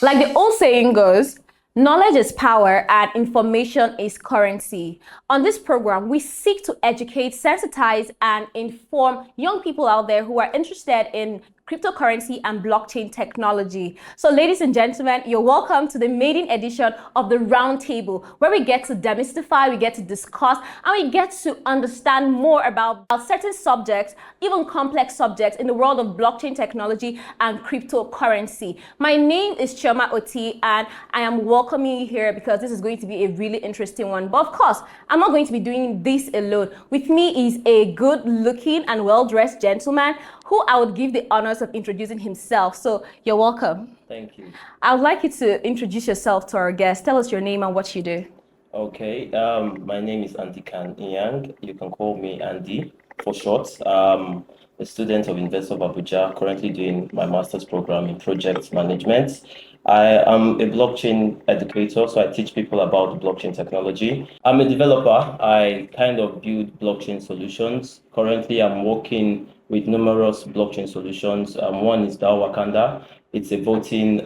Like the old saying goes, knowledge is power and information is currency. On this program, we seek to educate, sensitize, and inform young people out there who are interested in cryptocurrency and blockchain technology. So ladies and gentlemen, you're welcome to the maiden edition of the Roundtable, where we get to demystify, we get to discuss, and we get to understand more about certain subjects, even complex subjects in the world of blockchain technology and cryptocurrency. My name is Chioma Oti, and I am welcoming you here because this is going to be a really interesting one. But of course, I'm not going to be doing this alone. With me is a good-looking and well-dressed gentleman who I would give the honors of introducing himself. So you're welcome. Thank you. I would like you to introduce yourself to our guest. Tell us your name and what you do. Okay, my name is Andikan Inyang. You can call me Andy for short. A student of University of Abuja, currently doing my master's program in project management. I am a blockchain educator, so I teach people about blockchain technology. I'm a developer. I kind of build blockchain solutions. Currently, I'm working with numerous blockchain solutions. One is DAO Wakanda. It's a voting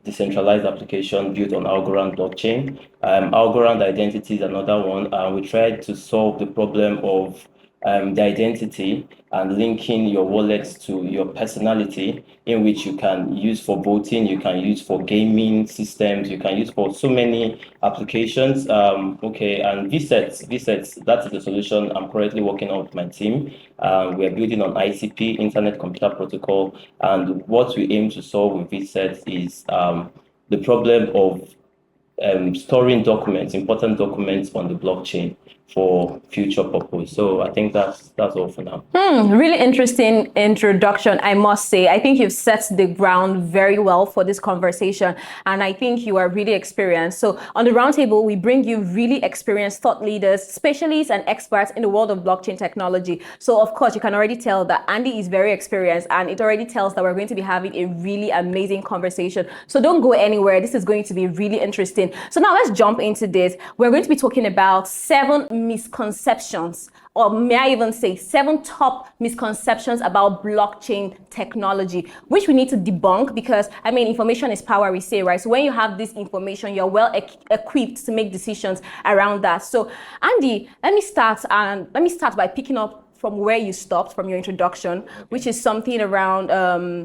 decentralized application built on Algorand blockchain. Algorand identity is another one. We tried to solve the problem of the identity and linking your wallets to your personality, in which you can use for voting, you can use for gaming systems, you can use for so many applications. Okay, and VSETs, that is the solution I'm currently working on with my team. We are building on ICP, Internet Computer Protocol, and what we aim to solve with VSETs is the problem of storing documents, important documents on the blockchain for future purpose. So I think that's all for now. Really interesting introduction, I must say. I think you've set the ground very well for this conversation, and I think you are really experienced. So on the roundtable, we bring you really experienced thought leaders, specialists, and experts in the world of blockchain technology. So of course, you can already tell that Andy is very experienced, and it already tells that we're going to be having a really amazing conversation. So don't go anywhere. This is going to be really interesting. So now let's jump into this. We're going to be talking about 7 misconceptions, or may I even say 7 top misconceptions about blockchain technology, which we need to debunk because, I mean, information is power, we say, right? So when you have this information, you're well equipped to make decisions around that. So Andy, let me start by picking up from where you stopped from your introduction, which is something around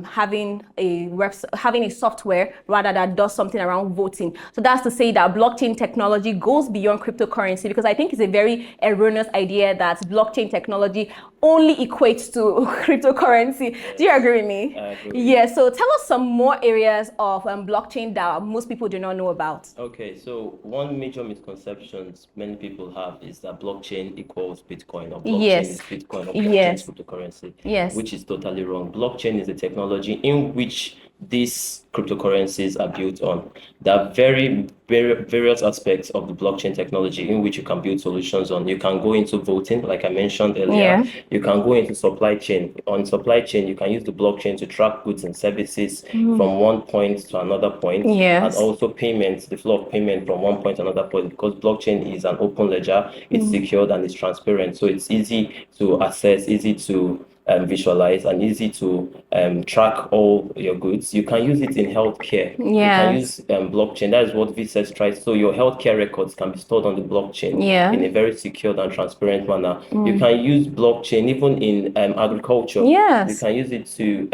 having a software rather that does something around voting. So that's to say that blockchain technology goes beyond cryptocurrency, because I think it's a very erroneous idea that blockchain technology only equates to cryptocurrency. Do you agree with me? I agree. Yeah, so tell us some more areas of blockchain that most people do not know about. Okay, so one major misconception many people have is that blockchain equals Bitcoin, or blockchain Yes. is Bitcoin, or blockchain Yes. is cryptocurrency, Yes. which is totally wrong. Blockchain is a technology in which these cryptocurrencies are built on. There are various aspects of the blockchain technology in which you can build solutions on. You can go into voting, like I mentioned earlier. Yeah. You can go into supply chain. On supply chain, you can use the blockchain to track goods and services from one point to another point. Yes. And also payments, the flow of payment from one point to another point, because blockchain is an open ledger, it's secured and it's transparent. So it's easy to access, easy to visualize, and easy to track all your goods. You can use it in healthcare. You can use blockchain. That is what VSES tries. So your healthcare records can be stored on the blockchain in a very secured and transparent manner. You can use blockchain even in agriculture. Yes. You can use it to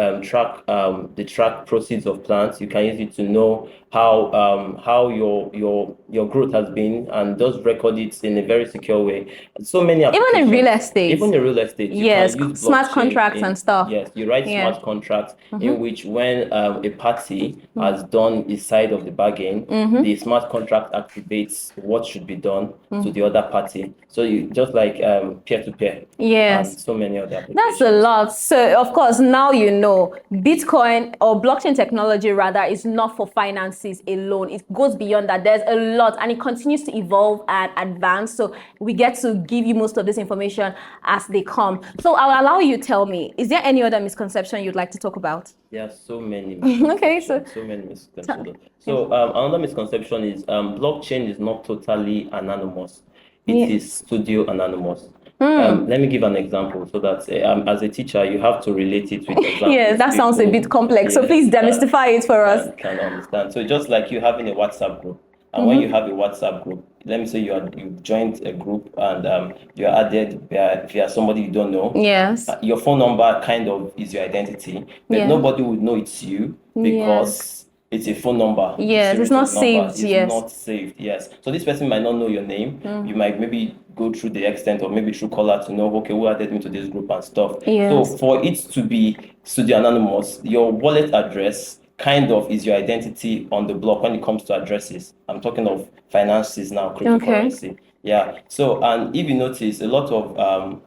track proceeds of plants. You can use it to know how your growth has been, and does record it in a very secure way. So many applications. Even in real estate. Even in real estate. Yes, you can use smart blockchain contracts and stuff. Yes, you write smart contracts in which when a party has done its side of the bargain, the smart contract activates what should be done to the other party. So you just like peer-to-peer. Yes. And so many other applications. That's a lot. So of course, now you know Bitcoin, or blockchain technology rather, is not for finances alone. It goes beyond that. There's a lot, and it continues to evolve and advance. So we get to give you most of this information as they come. So I'll allow you to tell me, is there any other misconception you'd like to talk about? There are so many Okay, so many misconceptions. So another misconception is blockchain is not totally anonymous. It is pseudo anonymous. Let me give an example so that as a teacher, you have to relate it with examples. Yes, that sounds a bit complex. So please demystify it for us. Can understand. So just like you having a WhatsApp group, and when you have a WhatsApp group, let me say you've joined a group and you're added via somebody you don't know. Yes. Your phone number kind of is your identity, but nobody would know it's you because it's a phone number. Yes, it's not saved. It's not saved. Yes. So this person might not know your name. You might maybe go through the extent or maybe through caller to know, okay, who added me to this group and stuff. Yes. So for it to be studio anonymous, your wallet address kind of is your identity on the block when it comes to addresses. I'm talking of finances now, cryptocurrency. Yeah. So, and if you notice, a lot of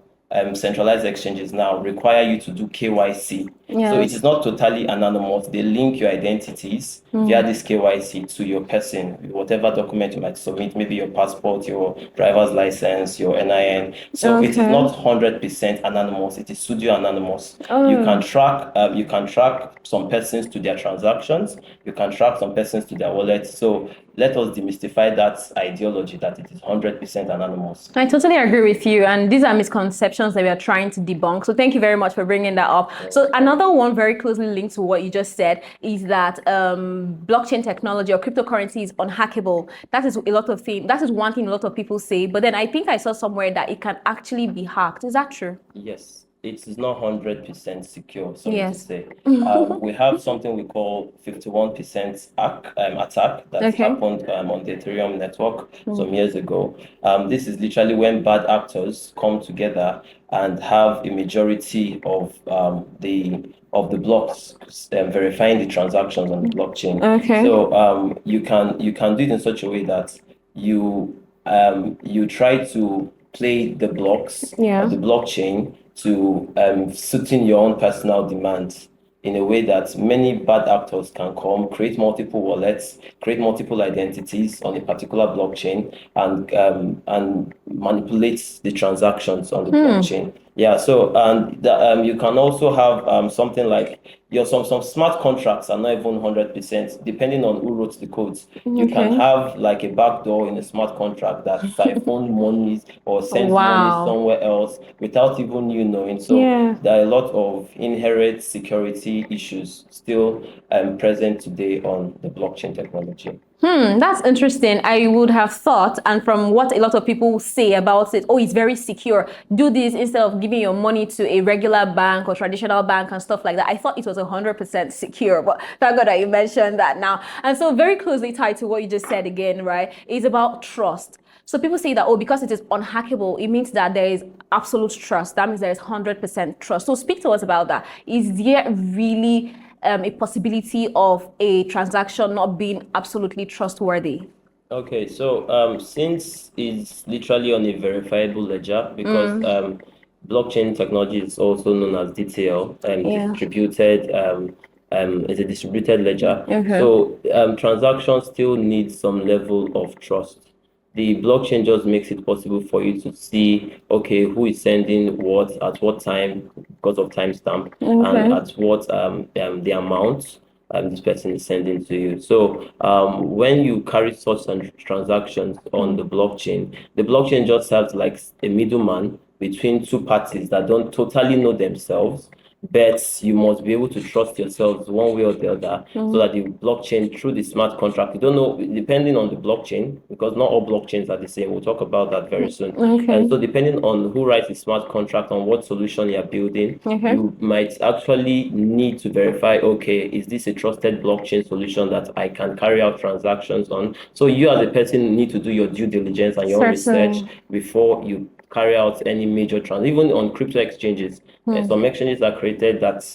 centralized exchanges now require you to do KYC. So it is not totally anonymous. They link your identities via this KYC to your person, whatever document you might submit, maybe your passport, your driver's license, your NIN. So it is not 100% anonymous. It is pseudo anonymous. You can track some persons to their transactions. You can track some persons to their wallets. So let us demystify that ideology that it is 100% anonymous. I totally agree with you. And these are misconceptions that we are trying to debunk. So thank you very much for bringing that up. So another one very closely linked to what you just said is that blockchain technology or cryptocurrency is unhackable. That is a lot of things. That is one thing a lot of people say. But then I think I saw somewhere that it can actually be hacked. Is that true? Yes. It is not 100% secure, so to say. We have something we call 51% attack that happened on the Ethereum network some years ago. This is literally when bad actors come together and have a majority of the blocks verifying the transactions on the blockchain. So you can do it in such a way that you try to play the blocks of the blockchain to suit in your own personal demands in a way that many bad actors can come, create multiple wallets, create multiple identities on a particular blockchain, and manipulate the transactions on the blockchain. Yeah. So and you can also have something like some smart contracts are not even 100% depending on who wrote the codes. You can have like a backdoor in a smart contract that siphons money or sends money somewhere else without even you knowing. So there are a lot of inherent security issues still present today on the blockchain technology. That's interesting. I would have thought, and from what a lot of people say about it, oh, it's very secure. Do this instead of giving your money to a regular bank or traditional bank and stuff like that. I thought it was 100% secure, but thank God that you mentioned that now. And so very closely tied to what you just said again, right, is about trust. So people say that, oh, because it is unhackable, it means that there is absolute trust. That means there is 100% trust. So speak to us about that. Is there really a possibility of a transaction not being absolutely trustworthy? Okay, so since it's literally on a verifiable ledger, because blockchain technology is also known as DTL, distributed, it's a distributed ledger. So transactions still need some level of trust. The blockchain just makes it possible for you to see, okay, who is sending what at what time because of timestamp and at what the amount this person is sending to you. So when you carry such transactions on the blockchain just serves like a middleman between two parties that don't totally know themselves. But you must be able to trust yourselves one way or the other so that the blockchain, through the smart contract, you don't know, depending on the blockchain, because not all blockchains are the same. We'll talk about that very soon. And so depending on who writes the smart contract, on what solution you're building, you might actually need to verify, okay, is this a trusted blockchain solution that I can carry out transactions on? So you as a person need to do your due diligence and your own research before you carry out any major even on crypto exchanges. Some exchanges are created that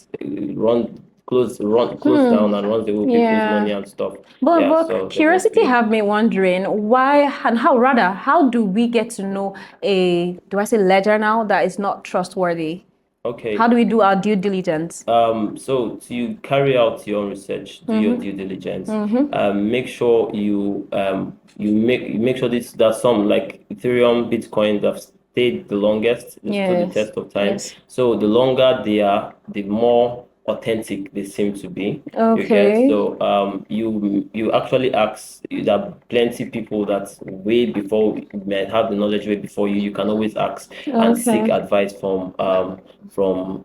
close down and runs away with people's money and stuff. But so curiosity have me wondering why and how do we get to know do I say ledger now that is not trustworthy? Okay. How do we do our due diligence? So to carry out your own research, do your due diligence. Make sure you make sure there's some like Ethereum, Bitcoin that stayed the longest to the test of time. So the longer they are, the more authentic they seem to be. So you actually ask there are plenty people that way before might have the knowledge way before you. You can always ask and seek Okay. advice from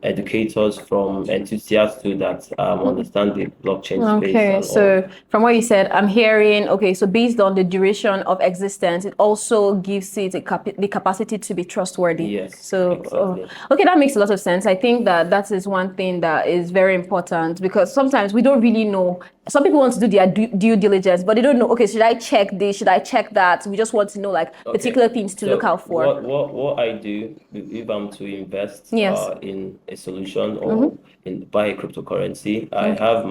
educators, from enthusiasts too that understand the blockchain space Okay, and all. so from what you said, I'm hearing, okay, so based on the duration of existence, it also gives it the capacity to be trustworthy. Yes, So, exactly. okay, that makes a lot of sense. I think that that is one thing that is very important because sometimes we don't really know. Some people want to do their due diligence, but they don't know, okay, should I check this? Should I check that? We just want to know like particular things to look So out for. what I do if I'm to invest Yes. in a solution or in buy a cryptocurrency, I Okay. have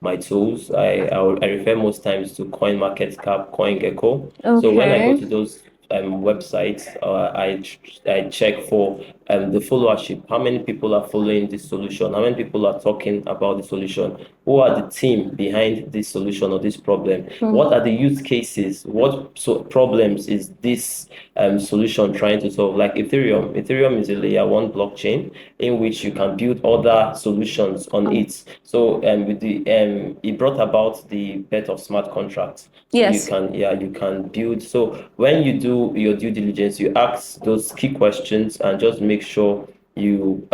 my tools. I refer most times to CoinMarketCap, CoinGecko. So when I go Okay. to those websites, I check for the followership. How many people are following this solution? How many people are talking about the solution? Who are the team behind this solution or this problem? What are the use cases? What problems is this solution trying to solve? Like Ethereum. Ethereum is a layer one blockchain in which you can build other solutions on it. So with the it brought about the birth of smart contracts. So you Yes. can you can build. So when you do your due diligence, you ask those key questions and just make sure you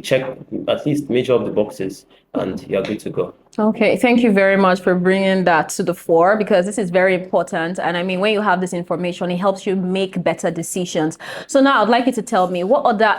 check at least major of the boxes and you're good to go. Okay, thank you very much for bringing that to the fore because this is very important. And I mean, when you have this information, it helps you make better decisions. So now I'd like you to tell me what other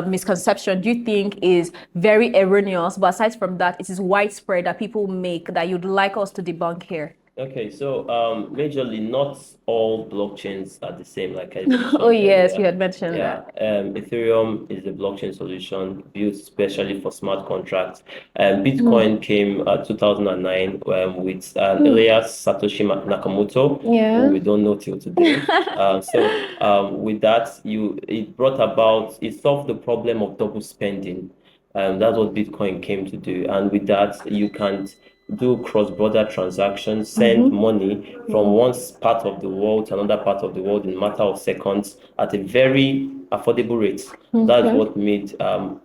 misconception do you think is very erroneous, but aside from that, it is widespread that people make that you'd like us to debunk here? Okay, so majorly not all blockchains are the same, like I mentioned Oh, yes, you earlier. had mentioned Yeah, that. Ethereum is a blockchain solution built specially for smart contracts. Bitcoin came 2009 with Elias Satoshi Nakamoto, who Yeah. we don't know till today. With that, it brought about, it solved the problem of double spending. That's what Bitcoin came to do. And with that, you can do cross-border transactions, send money from one part of the world to another part of the world in a matter of seconds at a very affordable rate. That's Okay. what made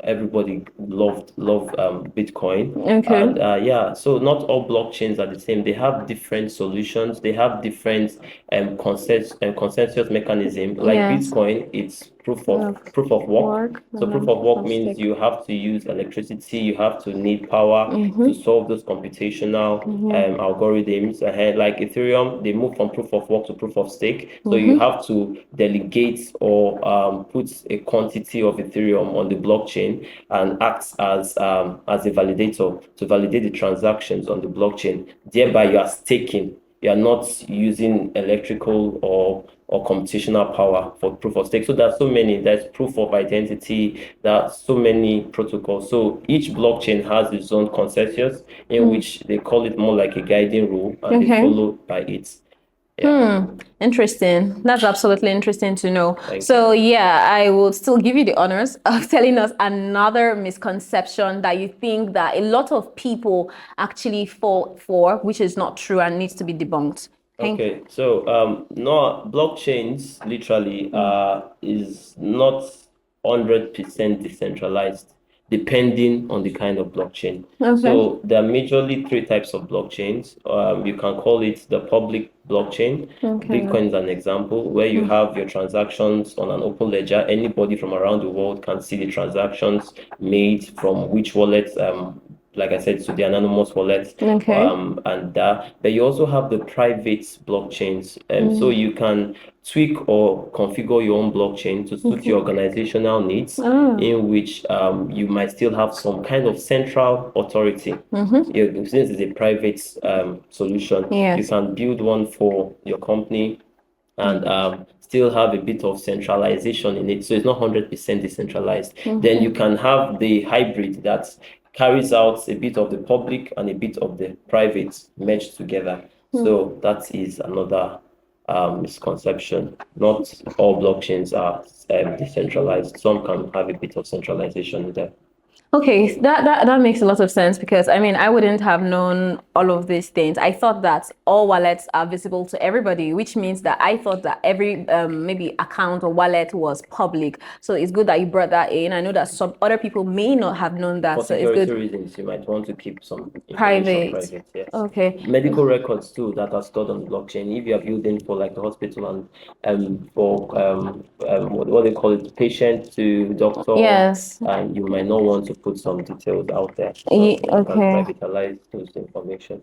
everybody love Bitcoin. Okay. And so not all blockchains are the same. They have different solutions. They have different consensus mechanism. Like Yes. Bitcoin, it's proof of work. Work So and proof then of work means plastic. you have to use electricity, you have to need power to solve those computational algorithms. Like Ethereum, they move from proof of work to proof of stake. So you have to delegate or put a quantity of Ethereum on the blockchain and act as a validator to validate the transactions on the blockchain. Thereby, you are staking. You are not using electrical or computational power for proof of stake. So there's so many. There's proof of identity. There are so many protocols. So each blockchain has its own consensus in which they call it more like a guiding rule, and they Okay. follow by it. Yeah. Interesting. That's absolutely interesting to know. Thank So, yeah, I will still give you the honors of telling us another misconception that you think that a lot of people actually fall for, which is not true and needs to be debunked. Okay, so no, blockchains literally is not 100% decentralized, depending on the kind of blockchain. Okay. So there are majorly three types of blockchains. You can call it the public blockchain. Okay. Bitcoin is an example where you have your transactions on an open ledger. Anybody from around the world can see the transactions made from which wallets. Like I said, to the anonymous wallet, Okay. but you also have the private blockchains, so you can tweak or configure your own blockchain to suit your organizational needs, in which you might still have some kind of central authority. Since it's a private solution, Yes. you can build one for your company and still have a bit of centralization in it. So it's not 100% decentralized. Then you can have the hybrid that carries out a bit of the public and a bit of the private merged together. So that is another misconception. Not all blockchains are decentralized. Some can have a bit of centralization in there. Okay, that makes a lot of sense because I mean I wouldn't have known all of these things. I thought that all wallets are visible to everybody, which means that I thought that every maybe account or wallet was public. So it's good that you brought that in. I know that some other people may not have known that, For so it's security good. reasons, you might want to keep some information Private. private, yes. Okay. Medical records too that are stored on the blockchain. If you are building for like the hospital and for what they call it, patient to doctor, Yes. you might not want to put some details out there. So you can Okay. privatize those information.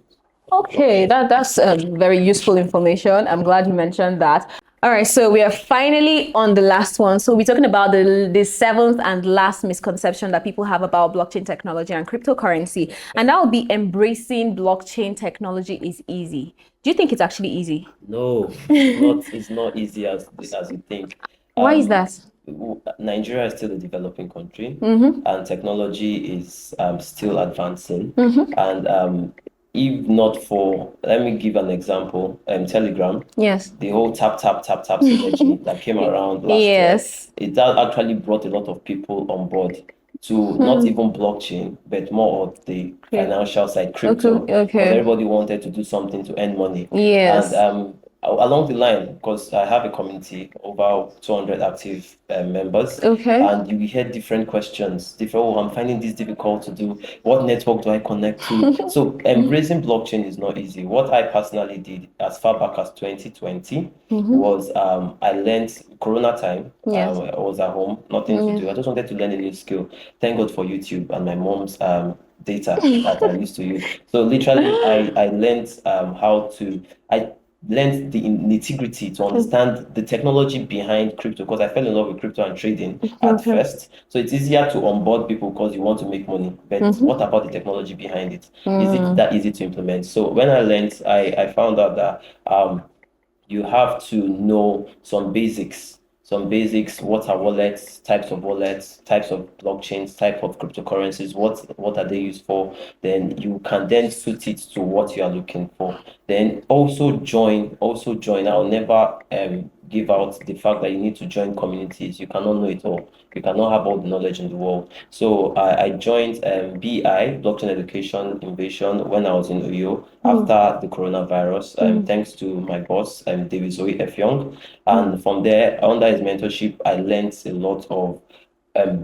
Okay, that's very useful information. I'm glad you mentioned that. All right, so we are finally on the last one. So we're talking about the seventh and last misconception that people have about blockchain technology and cryptocurrency, and that would be embracing blockchain technology is easy. Do you think it's actually easy? No, it's not easy as you think. Why is that? Nigeria is still a developing country, Mm-hmm. and technology is still advancing. Mm-hmm. And if not for, let me give an example, Telegram, Yes. the whole tap synergy that came around last year, Yes. it actually brought a lot of people on board to not even blockchain, but more of the financial side, crypto. Because Okay. everybody wanted to do something to earn money. Yes. And along the line, because I have a community over 200 active members, Okay. and you hear different questions. Oh, I'm finding this difficult to do. What network do I connect to? So embracing blockchain is not easy. What I personally did as far back as 2020 was I learned Corona time. Yes. I was at home, nothing to do. I just wanted to learn a new skill. Thank God for YouTube and my mom's data that I used to use. So literally, I learned how to. I learned the nitty-gritty to understand the technology behind crypto because I fell in love with crypto and trading at first. So it's easier to onboard people because you want to make money. But what about the technology behind it? Is it that easy to implement? So when I learned, I found out that you have to know some basics. What are wallets, types of blockchains, type of cryptocurrencies, what are they used for? Then you can then suit it to what you are looking for. Then also join. I'll never give out the fact that you need to join communities. You cannot know it all. You cannot have all the knowledge in the world. So I joined BI, Blockchain Education Invasion, when I was in Uyo after the coronavirus, thanks to my boss, David Zoe F. Young. And from there, under his mentorship, I learned a lot of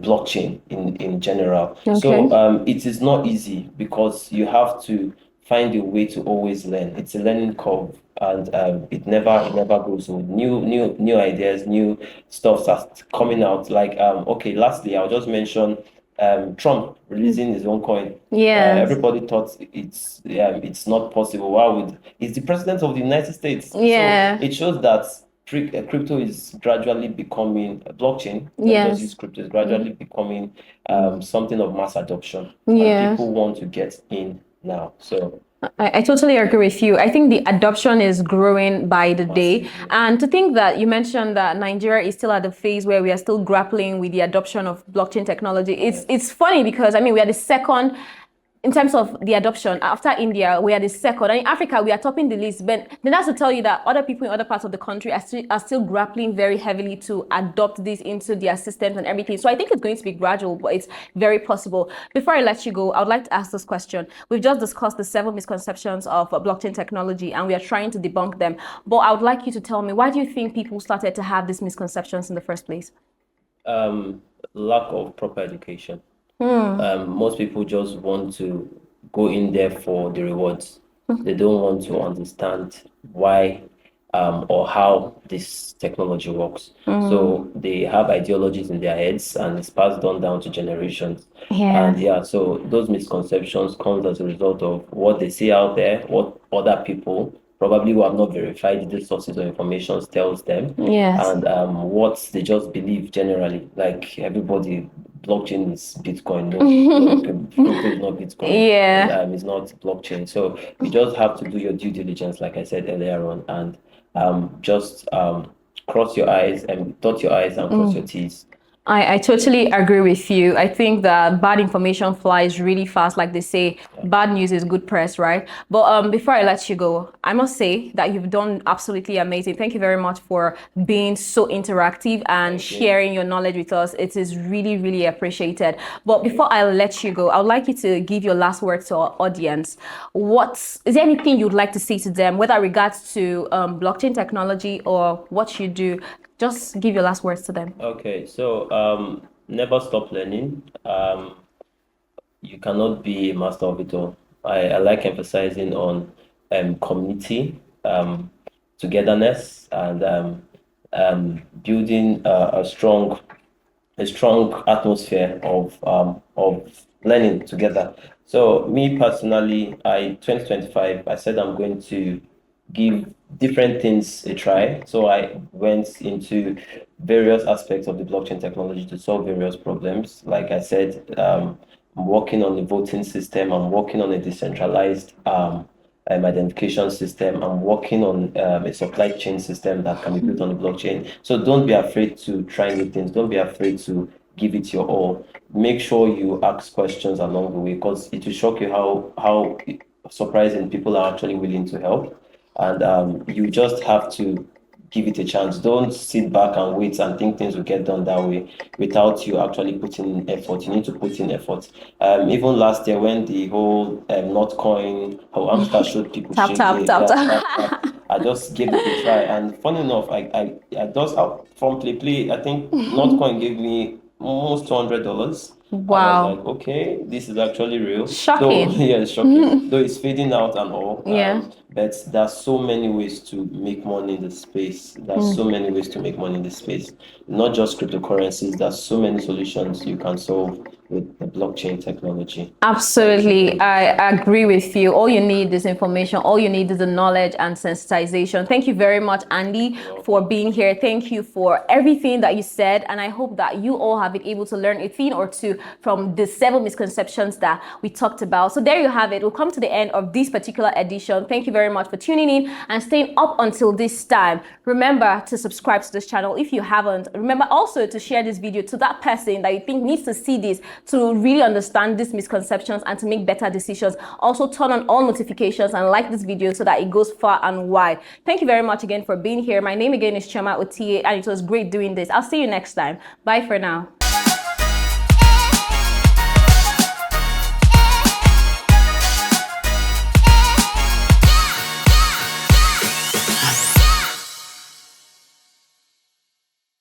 blockchain in general. So it is not easy because you have to find a way to always learn. It's a learning curve, and it never goes old. New ideas, new stuff starts coming out. Like okay, lastly, I'll just mention Trump releasing his own coin. Yes. Everybody thought it's not possible. Why would he's the president of the United States? Yeah. So it shows that crypto is gradually becoming a blockchain. Yes. Just use crypto is gradually becoming something of mass adoption. Yeah. And people want to get in now. So I totally agree with you. I think the adoption is growing by the day. And to think that you mentioned that Nigeria is still at the phase where we are still grappling with the adoption of blockchain technology. It's funny because I mean we are the second in terms of the adoption. After India, we are the second. And in Africa, we are topping the list. But then that's to tell you that other people in other parts of the country are still grappling very heavily to adopt this into their systems and everything. So I think it's going to be gradual, but it's very possible. Before I let you go, I would like to ask this question. We've just discussed the 7 misconceptions of blockchain technology, and we are trying to debunk them. But I would like you to tell me, why do you think people started to have these misconceptions in the first place? Lack of proper education. Most people just want to go in there for the rewards. They don't want to understand why or how this technology works. So they have ideologies in their heads and it's passed on down to generations. And so those misconceptions comes as a result of what they see out there, what other people probably who have not verified the sources of information tells them, and what they just believe generally. Like everybody, blockchain is Bitcoin. No, crypto is not Bitcoin. It's not blockchain. So you just have to do your due diligence, like I said earlier on, and just cross your eyes and dot your eyes and cross your T's. I totally agree with you. I think that bad information flies really fast, like they say, bad news is good press, right? But before I let you go, I must say that you've done absolutely amazing. Thank you very much for being so interactive and sharing your knowledge with us. It is really, really appreciated. But before I let you go, I would like you to give your last words to our audience. Is there anything you'd like to say to them, whether regards to blockchain technology or what you do? Just give your last words to them. Okay, so never stop learning. You cannot be a master of it all. I like emphasizing on community, togetherness, and building a strong atmosphere of learning together. So me personally, 2025, I said I'm going to give different things a try. So I went into various aspects of the blockchain technology to solve various problems. Like I said, I'm working on the voting system. I'm working on a decentralized identification system. I'm working on a supply chain system that can be built on the blockchain. So don't be afraid to try new things. Don't be afraid to give it your all. Make sure you ask questions along the way, because it will shock you how surprising people are actually willing to help. And you just have to give it a chance. Don't sit back and wait and think things will get done that way without you actually putting in effort. You need to put in effort. Even last year when the whole not coin, how Amstar showed people Tap, shaking, tap, tap, yeah, tap. I just gave it a try. And funny enough, I just from play. I think Notcoin gave me almost $200. And I was Wow. like, okay, this is actually real. Though, Shocking. yeah, it's shocking. Though it's fading out and all. Yeah. But there's so many ways to make money in this space. There's so many ways to make money in this space. Not just cryptocurrencies. There's so many solutions you can solve with the blockchain technology. Absolutely. I agree with you. All you need is information. All you need is the knowledge and sensitization. Thank you very much, Andy, for being here. Thank you for everything that you said. And I hope that you all have been able to learn a thing or two from the 7 misconceptions that we talked about. So there you have it. We'll come to the end of this particular edition. Thank you very much for tuning in and staying up until this time. Remember to subscribe to this channel if you haven't. Remember also to share this video to that person that you think needs to see this to really understand these misconceptions and to make better decisions. Also turn on all notifications and like this video so that it goes far and wide. Thank you very much again for being here. My name again is Chema Otie, and it was great doing this. I'll see you next time. Bye for now.